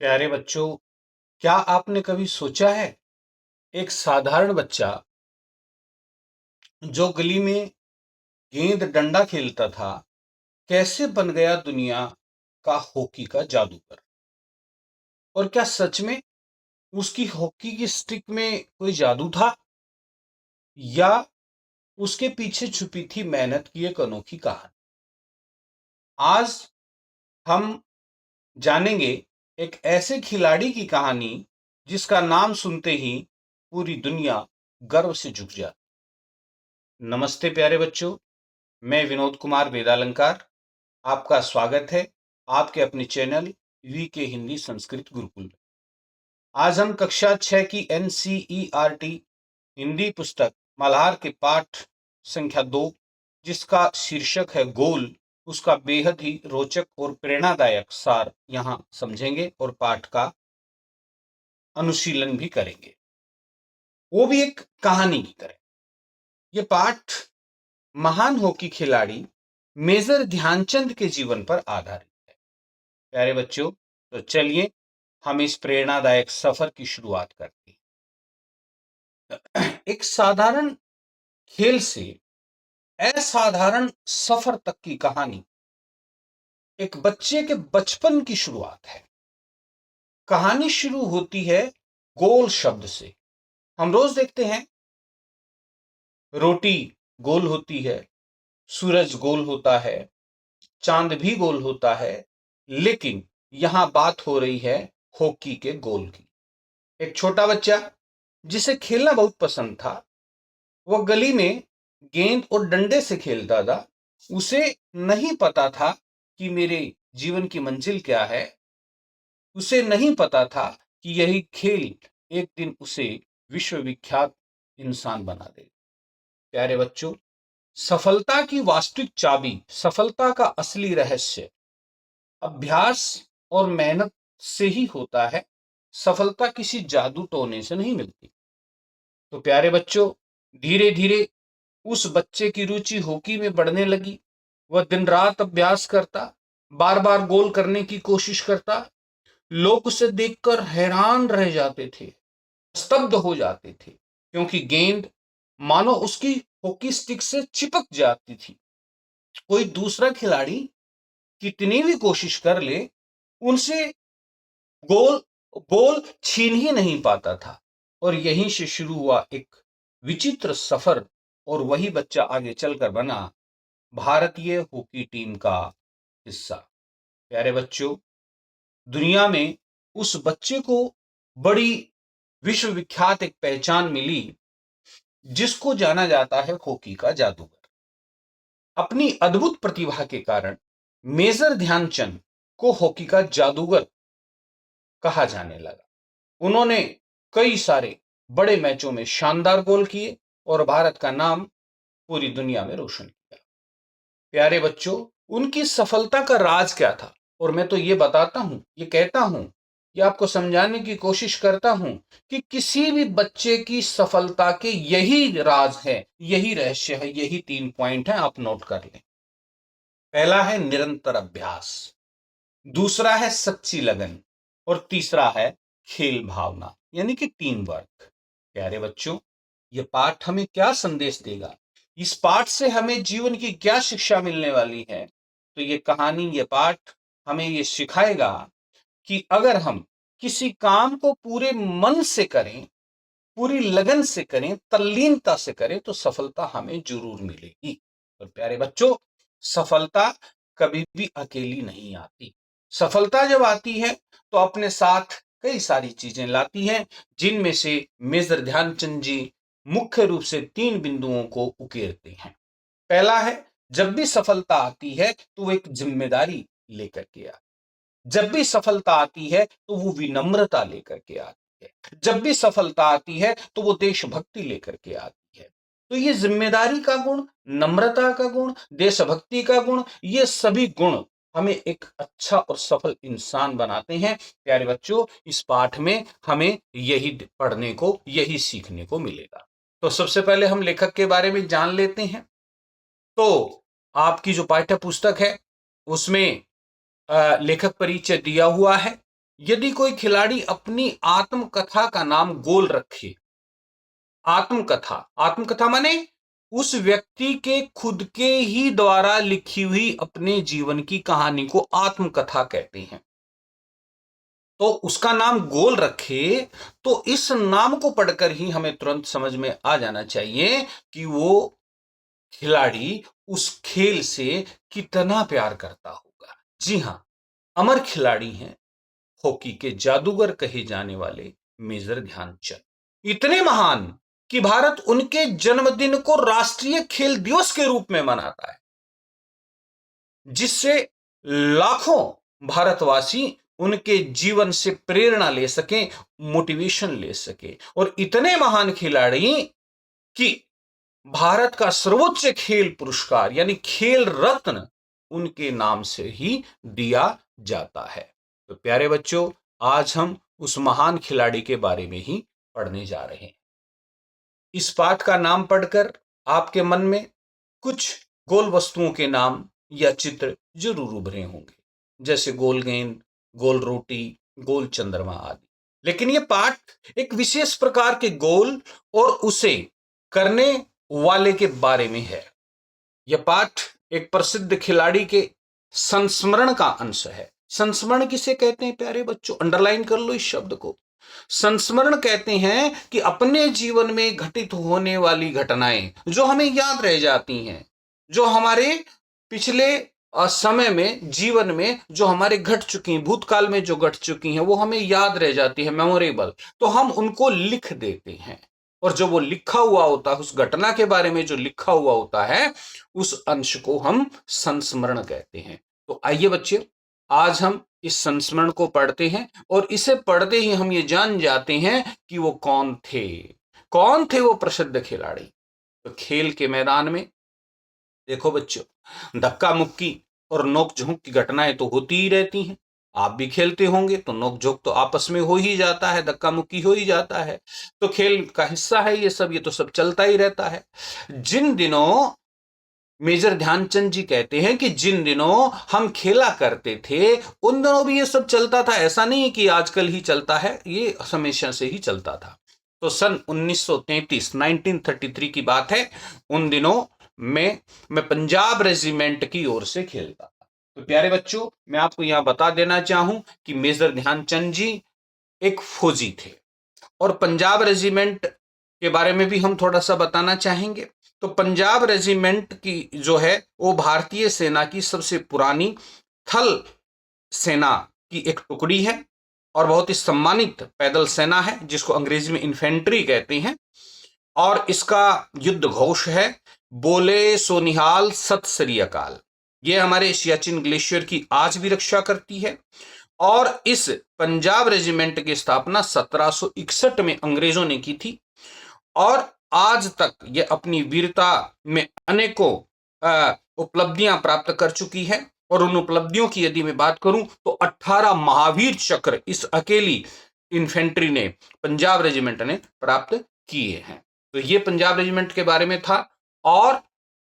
प्यारे बच्चों, क्या आपने कभी सोचा है एक साधारण बच्चा जो गली में गेंद डंडा खेलता था कैसे बन गया दुनिया का हॉकी का जादूगर। और क्या सच में उसकी हॉकी की स्टिक में कोई जादू था या उसके पीछे छुपी थी मेहनत की एक अनोखी कहानी। आज हम जानेंगे एक ऐसे खिलाड़ी की कहानी जिसका नाम सुनते ही पूरी दुनिया गर्व से झुक जाती। नमस्ते प्यारे बच्चों, मैं विनोद कुमार वेदालंकार आपका स्वागत है आपके अपने चैनल वी के हिंदी संस्कृत गुरुकुल में। आज हम कक्षा 6 की NCERT हिंदी पुस्तक मल्हार के पाठ संख्या 2 जिसका शीर्षक है गोल, उसका बेहद ही रोचक और प्रेरणादायक सार यहाँ समझेंगे और पाठ का अनुशीलन भी करेंगे, वो भी एक कहानी की तरह। ये पाठ महान हॉकी खिलाड़ी मेजर ध्यानचंद के जीवन पर आधारित है। प्यारे बच्चों, तो चलिए हम इस प्रेरणादायक सफर की शुरुआत करते हैं। एक साधारण खेल से असाधारण सफर तक की कहानी एक बच्चे के बचपन की शुरुआत है। कहानी शुरू होती है गोल शब्द से। हम रोज देखते हैं रोटी गोल होती है, सूरज गोल होता है, चांद भी गोल होता है, लेकिन यहां बात हो रही है हॉकी के गोल की। एक छोटा बच्चा जिसे खेलना बहुत पसंद था, वह गली में गेंद और डंडे से खेलता था। उसे नहीं पता था कि मेरे जीवन की मंजिल क्या है। उसे नहीं पता था कि यही खेल एक दिन उसे विश्वविख्यात इंसान बना देगा। प्यारे बच्चों, सफलता की वास्तविक चाबी, सफलता का असली रहस्य अभ्यास और मेहनत से ही होता है। सफलता किसी जादू टोने से नहीं मिलती। तो प्यारे बच्चों, धीरे धीरे उस बच्चे की रुचि हॉकी में बढ़ने लगी। वह दिन रात अभ्यास करता, बार बार गोल करने की कोशिश करता। लोग उसे देखकर हैरान रह जाते थे, स्तब्ध हो जाते थे, क्योंकि गेंद मानो उसकी हॉकी स्टिक से चिपक जाती थी। कोई दूसरा खिलाड़ी कितनी भी कोशिश कर ले, उनसे गोल बॉल छीन ही नहीं पाता था। और यहीं से शुरू हुआ एक विचित्र सफर, और वही बच्चा आगे चलकर बना भारतीय हॉकी टीम का हिस्सा। प्यारे बच्चों, दुनिया में उस बच्चे को बड़ी विश्वविख्यात एक पहचान मिली जिसको जाना जाता है हॉकी का जादूगर। अपनी अद्भुत प्रतिभा के कारण मेजर ध्यानचंद को हॉकी का जादूगर कहा जाने लगा। उन्होंने कई सारे बड़े मैचों में शानदार गोल किए और भारत का नाम पूरी दुनिया में रोशन किया। प्यारे बच्चों, उनकी सफलता का राज क्या था? और मैं तो ये बताता हूं, ये कहता हूं, ये आपको समझाने की कोशिश करता हूं कि किसी भी बच्चे की सफलता के यही राज है, यही रहस्य है, यही 3 पॉइंट है, आप नोट कर लें। पहला है निरंतर अभ्यास, दूसरा है सच्ची लगन, और तीसरा है खेल भावना, यानी कि टीम वर्क। प्यारे बच्चों, यह पाठ हमें क्या संदेश देगा? इस पाठ से हमें जीवन की क्या शिक्षा मिलने वाली है? तो ये कहानी, ये पाठ हमें ये सिखाएगा कि अगर हम किसी काम को पूरे मन से करें, पूरी लगन से करें, तल्लीनता से करें, तो सफलता हमें जरूर मिलेगी। और प्यारे बच्चों, सफलता कभी भी अकेली नहीं आती। सफलता जब आती है तो अपने साथ कई सारी चीजें लाती है, जिनमें से मेजर ध्यानचंद जी मुख्य रूप से 3 बिंदुओं को उकेरते हैं। पहला है, जब भी सफलता आती है तो वो एक जिम्मेदारी लेकर के आती है। जब भी सफलता आती है तो वो विनम्रता लेकर के आती है। जब भी सफलता आती है तो वो देशभक्ति लेकर के आती है। तो ये जिम्मेदारी का गुण, नम्रता का गुण, देशभक्ति का गुण, ये सभी गुण हमें एक अच्छा और सफल इंसान बनाते हैं। प्यारे बच्चों, इस पाठ में हमें यही पढ़ने को, यही सीखने को मिलेगा। तो सबसे पहले हम लेखक के बारे में जान लेते हैं। तो आपकी जो पाठ्य पुस्तक है उसमें लेखक परिचय दिया हुआ है। यदि कोई खिलाड़ी अपनी आत्मकथा का नाम गोल रखे, आत्मकथा, आत्मकथा माने उस व्यक्ति के खुद के ही द्वारा लिखी हुई अपने जीवन की कहानी को आत्मकथा कहते हैं, तो उसका नाम गोल रखे, तो इस नाम को पढ़कर ही हमें तुरंत समझ में आ जाना चाहिए कि वो खिलाड़ी उस खेल से कितना प्यार करता होगा। जी हां, अमर खिलाड़ी हैं हॉकी के जादूगर कहे जाने वाले मेजर ध्यानचंद। इतने महान कि भारत उनके जन्मदिन को राष्ट्रीय खेल दिवस के रूप में मनाता है, जिससे लाखों भारतवासी उनके जीवन से प्रेरणा ले सकें, मोटिवेशन ले सके। और इतने महान खिलाड़ी कि भारत का सर्वोच्च खेल पुरस्कार यानी खेल रत्न उनके नाम से ही दिया जाता है। तो प्यारे बच्चों, आज हम उस महान खिलाड़ी के बारे में ही पढ़ने जा रहे हैं। इस पाठ का नाम पढ़कर आपके मन में कुछ गोल वस्तुओं के नाम या चित्र जरूर उभरे होंगे, जैसे गोल गेंद, गोल रोटी, गोल चंद्रमा आदि। लेकिन यह पाठ एक विशेष प्रकार के गोल और उसे करने वाले के बारे में है। यह पाठ एक प्रसिद्ध खिलाड़ी के संस्मरण का अंश है। संस्मरण किसे कहते हैं प्यारे बच्चों? अंडरलाइन कर लो इस शब्द को। संस्मरण कहते हैं कि अपने जीवन में घटित होने वाली घटनाएं जो हमें याद रह जाती हैं, जो हमारे पिछले समय में, जीवन में जो हमारे घट चुकी हैं, भूतकाल में जो घट चुकी हैं, वो हमें याद रह जाती है, मेमोरेबल, तो हम उनको लिख देते हैं। और जो वो लिखा हुआ होता है, उस घटना के बारे में जो लिखा हुआ होता है, उस अंश को हम संस्मरण कहते हैं। तो आइए बच्चे, आज हम इस संस्मरण को पढ़ते हैं और इसे पढ़ते ही हम ये जान जाते हैं कि वो कौन थे वो प्रसिद्ध खिलाड़ी। तो खेल के मैदान में देखो बच्चों, धक्का मुक्की और नोक झोंक की घटनाएं तो होती ही रहती हैं। आप भी खेलते होंगे तो नोक झोंक तो आपस में हो ही जाता है, धक्का मुक्की हो ही जाता है। तो खेल का हिस्सा है ये तो सब चलता ही रहता है। जिन दिनों मेजर ध्यानचंद जी कहते हैं कि जिन दिनों हम खेला करते थे, उन दिनों भी ये सब चलता था। ऐसा नहीं है कि आजकल ही चलता है, ये हमेशा से ही चलता था। तो सन 1933 की बात है। उन दिनों में मैं पंजाब रेजिमेंट की ओर से खेलता था। तो प्यारे बच्चों, मैं आपको यहां बता देना चाहूं कि मेजर ध्यानचंद जी एक फौजी थे और पंजाब रेजिमेंट के बारे में भी हम थोड़ा सा बताना चाहेंगे। तो पंजाब रेजिमेंट की जो है वो भारतीय सेना की सबसे पुरानी थल सेना की एक टुकड़ी है और बहुत ही सम्मानित पैदल सेना है, जिसको अंग्रेजी में इन्फेंट्री कहते हैं। और इसका युद्ध घोष है, बोले सोनिहाल सत श्री अकाल। यह हमारे सियाचिन ग्लेशियर की आज भी रक्षा करती है। और इस पंजाब रेजिमेंट की स्थापना 1761 में अंग्रेजों ने की थी और आज तक यह अपनी वीरता में अनेकों उपलब्धियां प्राप्त कर चुकी है। और उन उपलब्धियों की यदि मैं बात करूं तो 18 महावीर चक्र इस अकेली इन्फेंट्री ने, पंजाब रेजिमेंट ने प्राप्त किए हैं। तो ये पंजाब रेजिमेंट के बारे में था। और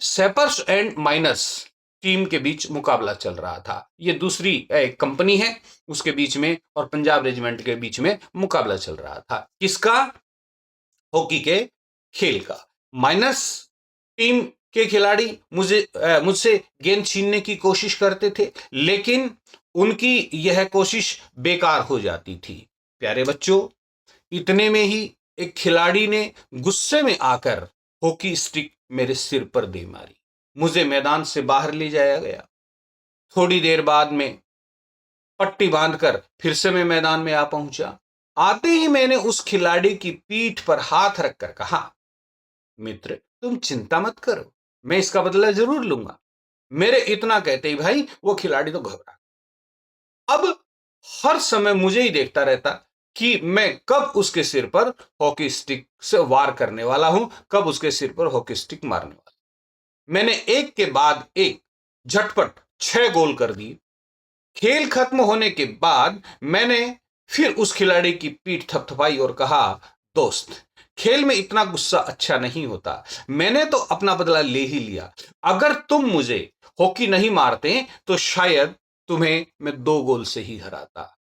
सेपर्स एंड माइनस टीम के बीच मुकाबला चल रहा था। ये दूसरी कंपनी है, उसके बीच में और पंजाब रेजिमेंट के बीच में मुकाबला चल रहा था। किसका? हॉकी के खेल का। माइनस टीम के खिलाड़ी मुझसे गेंद छीनने की कोशिश करते थे, लेकिन उनकी यह कोशिश बेकार हो जाती थी। प्यारे बच्चों, इतने में ही एक खिलाड़ी ने गुस्से में आकर हॉकी स्टिक मेरे सिर पर दे मारी। मुझे मैदान से बाहर ले जाया गया। थोड़ी देर बाद में पट्टी बांधकर फिर से मैं मैदान में आ पहुंचा। आते ही मैंने उस खिलाड़ी की पीठ पर हाथ रखकर कहा, मित्र तुम चिंता मत करो, मैं इसका बदला जरूर लूंगा। मेरे इतना कहते ही भाई वो खिलाड़ी तो घबरा। अब हर समय मुझे ही देखता रहता कि मैं कब उसके सिर पर हॉकी स्टिक से वार करने वाला हूं, कब उसके सिर पर हॉकी स्टिक मारने वाला। मैंने एक के बाद एक झटपट 6 गोल कर दिए। खेल खत्म होने के बाद मैंने फिर उस खिलाड़ी की पीठ थपथपाई और कहा, दोस्त खेल में इतना गुस्सा अच्छा नहीं होता, मैंने तो अपना बदला ले ही लिया। अगर तुम मुझे हॉकी नहीं मारते तो शायद तुम्हें मैं 2 गोल से ही हराता।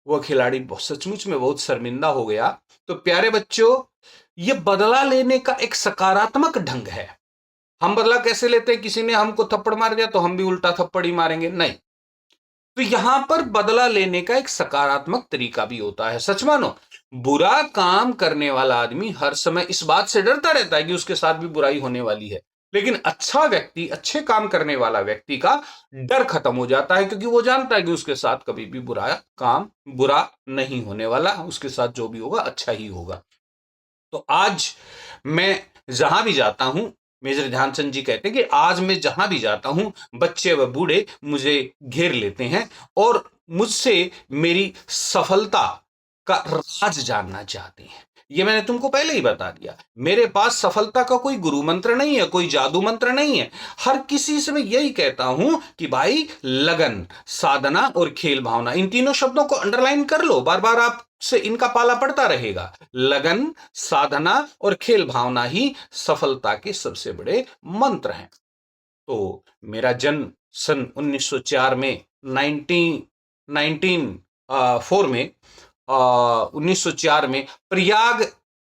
वह खिलाड़ी सचमुच में बहुत शर्मिंदा हो गया। तो प्यारे बच्चों, ये बदला लेने का एक सकारात्मक ढंग है। हम बदला कैसे लेते हैं? किसी ने हमको थप्पड़ मार दिया तो हम भी उल्टा थप्पड़ ही मारेंगे? नहीं। तो यहां पर बदला लेने का एक सकारात्मक तरीका भी होता है। सच मानो, बुरा काम करने वाला आदमी हर समय इस बात से डरता रहता है कि उसके साथ भी बुराई होने वाली है, लेकिन अच्छा व्यक्ति, अच्छे काम करने वाला व्यक्ति का डर खत्म हो जाता है, क्योंकि वो जानता है कि उसके साथ कभी भी बुरा नहीं होने वाला, उसके साथ जो भी होगा अच्छा ही होगा। तो आज मैं जहां भी जाता हूं, मेजर ध्यानचंद जी कहते हैं कि आज मैं जहां भी जाता हूं, बच्चे व बूढ़े मुझे घेर लेते हैं और मुझसे मेरी सफलता का राज जानना चाहते हैं। ये मैंने तुमको पहले ही बता दिया। मेरे पास सफलता का कोई गुरु मंत्र नहीं है, कोई जादू मंत्र नहीं है। हर किसी से मैं यही कहता हूं कि भाई, लगन, साधना और खेल भावना, इन तीनों शब्दों को अंडरलाइन कर लो, बार बार आपसे इनका पाला पड़ता रहेगा। लगन, साधना और खेल भावना ही सफलता के सबसे बड़े मंत्र हैं। तो मेरा जन्म सन 1904 में 1904 में 1904 में प्रयाग,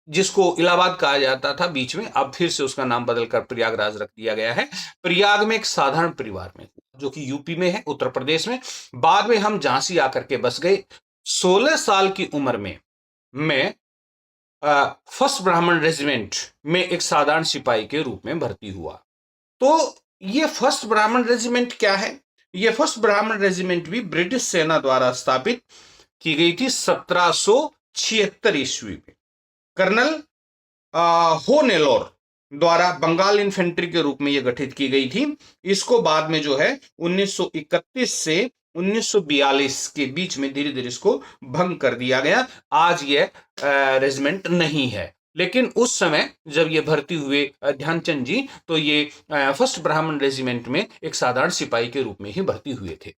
जिसको इलाहाबाद कहा जाता था बीच में, अब फिर से उसका नाम बदलकर प्रयागराज रख दिया गया है, प्रयाग में एक साधारण परिवार में, जो कि यूपी में है, उत्तर प्रदेश में। बाद में हम झांसी आकर के बस गए। 16 साल की उम्र में मैं फर्स्ट ब्राह्मण रेजिमेंट में एक साधारण सिपाही के रूप में भर्ती हुआ। तो ये फर्स्ट ब्राह्मण रेजिमेंट क्या है? ये फर्स्ट ब्राह्मण रेजिमेंट भी ब्रिटिश सेना द्वारा स्थापित की गई थी 1776 ईस्वी में। कर्नल हो नेलोर द्वारा बंगाल इन्फेंट्री के रूप में यह गठित की गई थी। इसको बाद में जो है 1931 से 1942 के बीच में धीरे धीरे इसको भंग कर दिया गया। आज यह रेजिमेंट नहीं है, लेकिन उस समय जब ये भर्ती हुए ध्यानचंद जी, तो ये फर्स्ट ब्राह्मण रेजिमेंट में एक साधारण सिपाही के रूप में ही भर्ती हुए थे।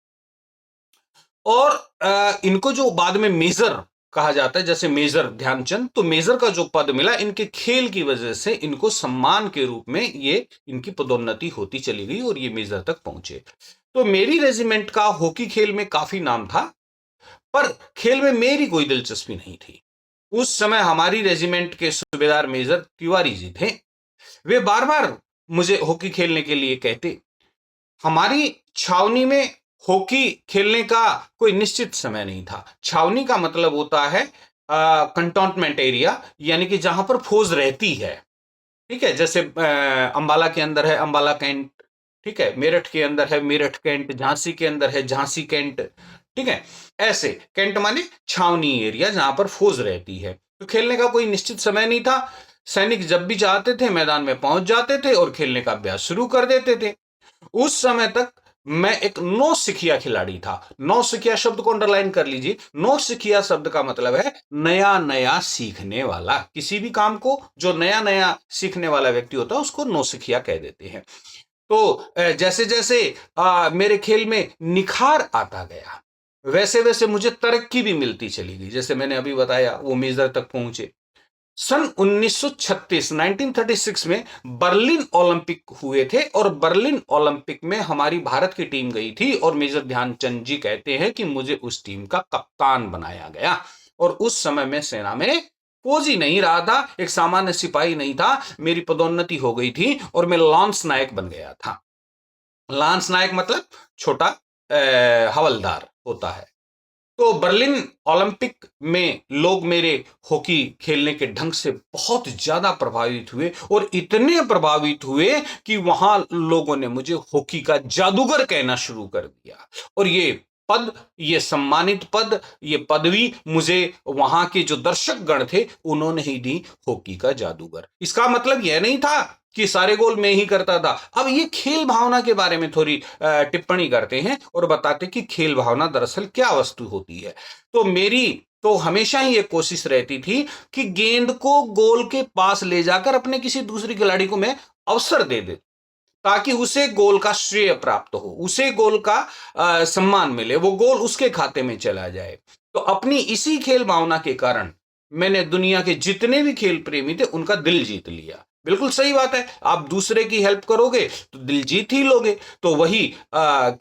और इनको जो बाद में मेजर कहा जाता है, जैसे मेजर ध्यानचंद, तो मेजर का जो पद मिला, इनके खेल की वजह से इनको सम्मान के रूप में ये इनकी पदोन्नति होती चली गई और ये मेजर तक पहुंचे। तो मेरी रेजिमेंट का हॉकी खेल में काफी नाम था, पर खेल में मेरी कोई दिलचस्पी नहीं थी। उस समय हमारी रेजिमेंट के सूबेदार मेजर तिवारी जी थे। वे बार बार मुझे हॉकी खेलने के लिए कहते। हमारी छावनी में हॉकी खेलने का कोई निश्चित समय नहीं था। छावनी का मतलब होता है कंटोनमेंट एरिया, यानी कि जहां पर फौज रहती है। ठीक है, जैसे अंबाला के अंदर है अंबाला कैंट, ठीक है, मेरठ के अंदर है मेरठ कैंट, झांसी के अंदर है झांसी कैंट, ठीक है। ऐसे कैंट माने छावनी एरिया जहां पर फौज रहती है। तो खेलने का कोई निश्चित समय नहीं था। सैनिक जब भी चाहते थे मैदान में पहुंच जाते थे और खेलने का अभ्यास शुरू कर देते थे। उस समय तक मैं एक नौसिखिया खिलाड़ी था। नौसिखिया शब्द को अंडरलाइन कर लीजिए। नौसिखिया शब्द का मतलब है नया नया सीखने वाला। किसी भी काम को जो नया नया सीखने वाला व्यक्ति होता है उसको नौसिखिया कह देते हैं। तो जैसे जैसे मेरे खेल में निखार आता गया, वैसे वैसे मुझे तरक्की भी मिलती चली गई। जैसे मैंने अभी बताया, वो मेजर तक पहुंचे। सन 1936 में बर्लिन ओलंपिक हुए थे और बर्लिन ओलंपिक में हमारी भारत की टीम गई थी और मेजर ध्यानचंद जी कहते हैं कि मुझे उस टीम का कप्तान बनाया गया। और उस समय मैं सेना में फौजी नहीं रहा था, एक सामान्य सिपाही नहीं था। मेरी पदोन्नति हो गई थी और मैं लांस नायक बन गया था। लांस नायक मतलब छोटा हवलदार होता है। तो बर्लिन ओलंपिक में लोग मेरे हॉकी खेलने के ढंग से बहुत ज्यादा प्रभावित हुए और इतने प्रभावित हुए कि वहां लोगों ने मुझे हॉकी का जादूगर कहना शुरू कर दिया। और ये पद, ये सम्मानित पद, ये पदवी मुझे वहां के जो दर्शक गण थे उन्होंने ही दी, हॉकी का जादूगर। इसका मतलब यह नहीं था कि सारे गोल मैं ही करता था। अब ये खेल भावना के बारे में थोड़ी टिप्पणी करते हैं और बताते कि खेल भावना दरअसल क्या वस्तु होती है। तो मेरी तो हमेशा ही एक कोशिश रहती थी कि गेंद को गोल के पास ले जाकर अपने किसी दूसरे खिलाड़ी को मैं अवसर दे दे, ताकि उसे गोल का श्रेय प्राप्त हो, उसे गोल का सम्मान मिले, वो गोल उसके खाते में चला जाए। तो अपनी इसी खेल भावना के कारण मैंने दुनिया के जितने भी खेल प्रेमी थे उनका दिल जीत लिया। बिल्कुल सही बात है। आप दूसरे की हेल्प करोगे तो दिल जीत ही लोगे। तो वही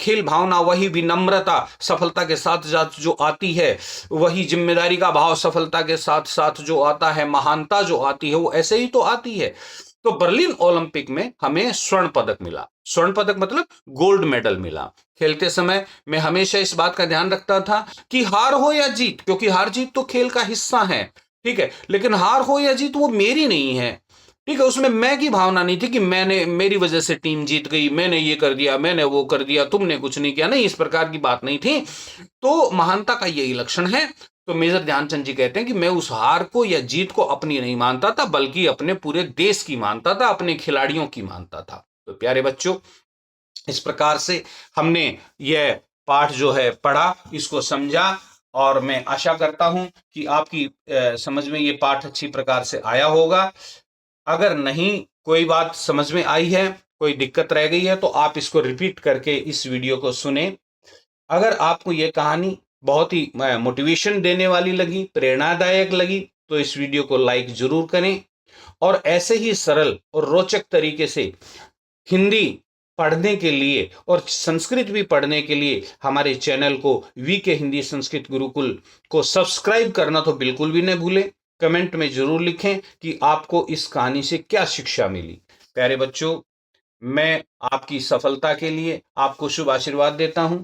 खेल भावना, वही विनम्रता सफलता के साथ साथ जो आती है, वही जिम्मेदारी का भाव सफलता के साथ साथ जो आता है, महानता जो आती है, वो ऐसे ही तो आती है। तो बर्लिन ओलंपिक में हमें स्वर्ण पदक मिला। स्वर्ण पदक मतलब गोल्ड मेडल मिला। खेलते समय मैं हमेशा इस बात का ध्यान रखता था कि हार हो या जीत, क्योंकि हार जीत तो खेल का हिस्सा है, ठीक है, लेकिन हार हो या जीत वो मेरी नहीं है, ठीक है। उसमें मैं की भावना नहीं थी कि मैंने, मेरी वजह से टीम जीत गई, मैंने ये कर दिया, मैंने वो कर दिया, तुमने कुछ नहीं किया, नहीं, इस प्रकार की बात नहीं थी। तो महानता का यही लक्षण है। तो मेजर ध्यानचंद जी कहते हैं कि मैं उस हार को या जीत को अपनी नहीं मानता था, बल्कि अपने पूरे देश की मानता था, अपने खिलाड़ियों की मानता था। तो प्यारे बच्चों, इस प्रकार से हमने यह पाठ जो है पढ़ा, इसको समझा, और मैं आशा करता हूं कि आपकी समझ में ये पाठ अच्छी प्रकार से आया होगा। अगर नहीं कोई बात समझ में आई है, कोई दिक्कत रह गई है, तो आप इसको रिपीट करके इस वीडियो को सुने। अगर आपको यह कहानी बहुत ही मोटिवेशन देने वाली लगी, प्रेरणादायक लगी, तो इस वीडियो को लाइक जरूर करें। और ऐसे ही सरल और रोचक तरीके से हिंदी पढ़ने के लिए और संस्कृत भी पढ़ने के लिए हमारे चैनल को वीके हिंदी संस्कृत गुरुकुल को सब्सक्राइब करना तो बिल्कुल भी न भूलें। कमेंट में जरूर लिखें कि आपको इस कहानी से क्या शिक्षा मिली। प्यारे बच्चों, मैं आपकी सफलता के लिए आपको शुभ आशीर्वाद देता हूं,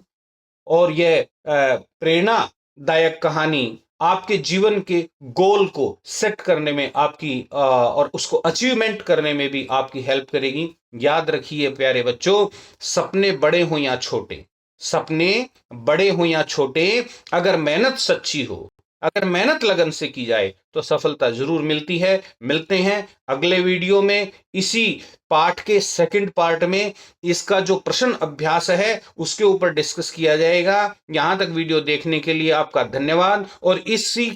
और यह प्रेरणादायक कहानी आपके जीवन के गोल को सेट करने में आपकी और उसको अचीवमेंट करने में भी आपकी हेल्प करेगी। याद रखिए प्यारे बच्चों, सपने बड़े हो या छोटे, सपने बड़े हो या छोटे, अगर मेहनत सच्ची हो, अगर मेहनत लगन से की जाए तो सफलता जरूर मिलती है। मिलते हैं अगले वीडियो में, इसी पाठ के सेकंड पार्ट में इसका जो प्रश्न अभ्यास है उसके ऊपर डिस्कस किया जाएगा। यहां तक वीडियो देखने के लिए आपका धन्यवाद। और इसी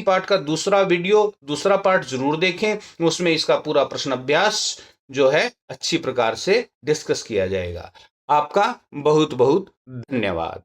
पाठ का दूसरा वीडियो, दूसरा पार्ट जरूर देखें, उसमें इसका पूरा प्रश्न अभ्यास जो है अच्छी प्रकार से डिस्कस किया जाएगा। आपका बहुत बहुत धन्यवाद।